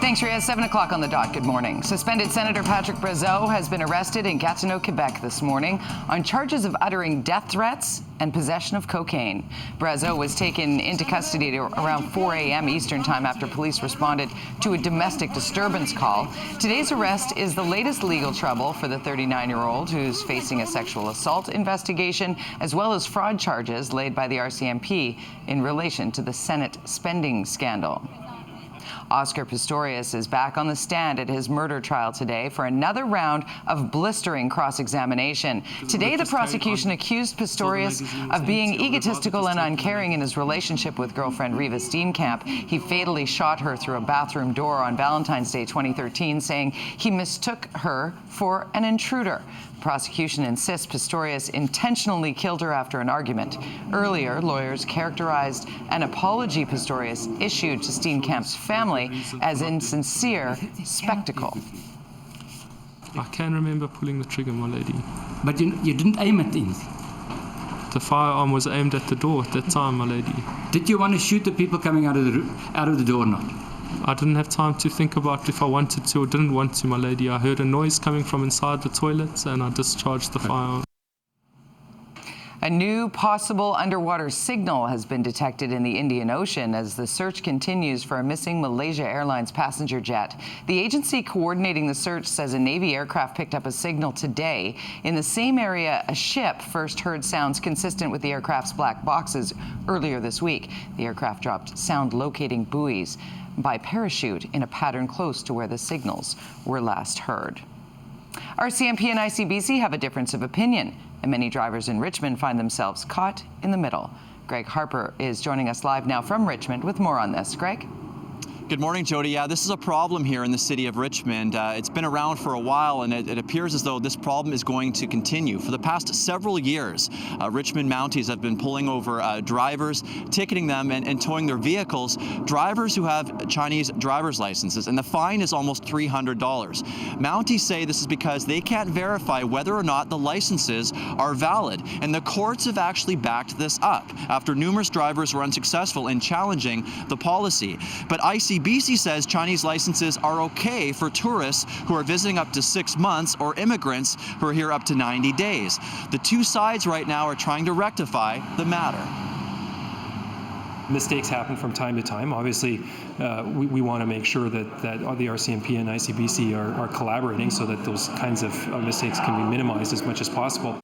Thanks, Ria. 7 o'clock on the dot. Good morning. Suspended Senator Patrick Brazeau has been arrested in Gatineau, Quebec this morning on charges of uttering death threats and possession of cocaine. Brazeau was taken into custody around 4 a.m. Eastern Time after police responded to a domestic disturbance call. Today's arrest is the latest legal trouble for the 39-year-old who's facing a sexual assault investigation as well as fraud charges laid by the RCMP in relation to the Senate spending scandal. Oscar Pistorius is back on the stand at his murder trial today for another round of blistering cross-examination. Today, the prosecution accused Pistorius of being egotistical and uncaring in his relationship with girlfriend Riva Steenkamp. He fatally shot her through a bathroom door on Valentine's Day 2013, saying he mistook her for an intruder. The prosecution insists Pistorius intentionally killed her after an argument. Earlier, lawyers characterized an apology Pistorius issued to Steenkamp's family as insincere spectacle. I can remember pulling the trigger, my lady. But you didn't aim at anything? The firearm was aimed at the door at that time, my lady. Did you want to shoot the people coming out of the door or not? I didn't have time to think about if I wanted to or didn't want to, my lady. I heard a noise coming from inside the toilet and I discharged the firearm. A new possible underwater signal has been detected in the Indian Ocean as the search continues for a missing Malaysia Airlines passenger jet. The agency coordinating the search says a Navy aircraft picked up a signal today. In the same area, a ship first heard sounds consistent with the aircraft's black boxes earlier this week. The aircraft dropped sound locating buoys by parachute in a pattern close to where the signals were last heard. RCMP and ICBC have a difference of opinion, and many drivers in Richmond find themselves caught in the middle. Greg Harper is joining us live now from Richmond with more on this. Greg? Good morning, Jody. Yeah, this is a problem here in the city of Richmond. It's been around for a while, and it appears as though this problem is going to continue. For the past several years, Richmond Mounties have been pulling over drivers, ticketing them and towing their vehicles, drivers who have Chinese driver's licenses, and the fine is almost $300. Mounties say this is because they can't verify whether or not the licenses are valid, and the courts have actually backed this up after numerous drivers were unsuccessful in challenging the policy. But ICBC says Chinese licenses are okay for tourists who are visiting up to 6 months or immigrants who are here up to 90 days. The two sides right now are trying to rectify the matter. Mistakes happen from time to time. Obviously, we want to make sure that the RCMP and ICBC are collaborating so that those kinds of mistakes can be minimized as much as possible.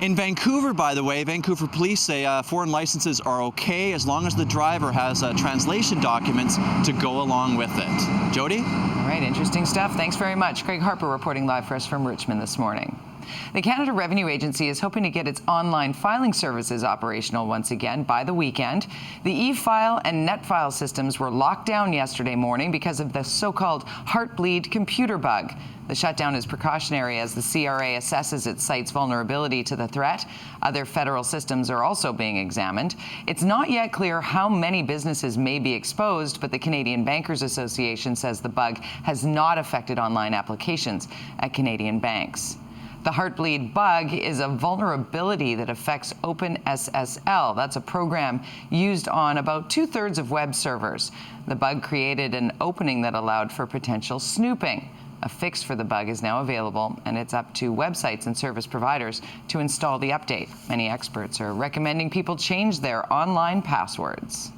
In Vancouver, by the way, Vancouver police say foreign licenses are okay as long as the driver has translation documents to go along with it. Jody? All right, interesting stuff. Thanks very much. Greg Harper reporting live for us from Richmond this morning. The Canada Revenue Agency is hoping to get its online filing services operational once again by the weekend. The e-file and NetFile systems were locked down yesterday morning because of the so-called Heartbleed computer bug. The shutdown is precautionary as the CRA assesses its site's vulnerability to the threat. Other federal systems are also being examined. It's not yet clear how many businesses may be exposed, but the Canadian Bankers Association says the bug has not affected online applications at Canadian banks. The Heartbleed bug is a vulnerability that affects OpenSSL. That's a program used on about 2/3 of web servers. The bug created an opening that allowed for potential snooping. A fix for the bug is now available, and it's up to websites and service providers to install the update. Many experts are recommending people change their online passwords.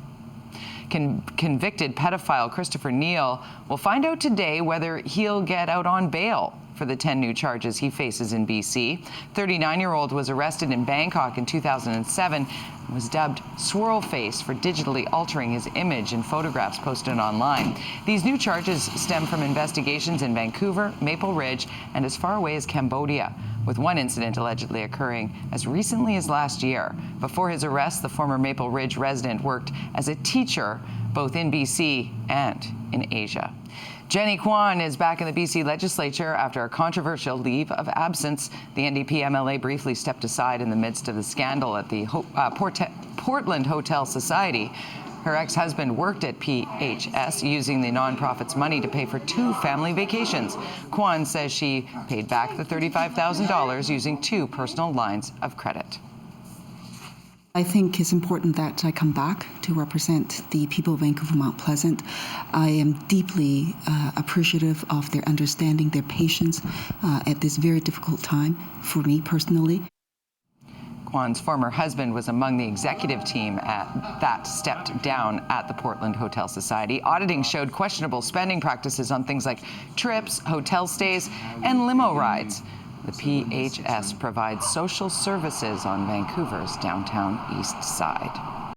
Convicted pedophile Christopher Neal will find out today whether he'll get out on bail for the 10 new charges he faces in BC. 39-year-old was arrested in Bangkok in 2007 and was dubbed Swirl Face for digitally altering his image in photographs posted online. These new charges stem from investigations in Vancouver, Maple Ridge, and as far away as Cambodia, with one incident allegedly occurring as recently as last year. Before his arrest, the former Maple Ridge resident worked as a teacher both in BC and in Asia. Jenny Kwan is back in the BC legislature after a controversial leave of absence. The NDP MLA briefly stepped aside in the midst of the scandal at the Portland Hotel Society. Her ex-husband worked at PHS using the nonprofit's money to pay for 2 family vacations. Kwan says she paid back the $35,000 using 2 personal lines of credit. I think it's important that I come back to represent the people of Vancouver Mount Pleasant. I am deeply appreciative of their understanding, their patience at this very difficult time for me personally. Kwan's former husband was among the executive team that stepped down at the Portland Hotel Society. Auditing showed questionable spending practices on things like trips, hotel stays, and limo rides. The PHS provides social services on Vancouver's downtown east side.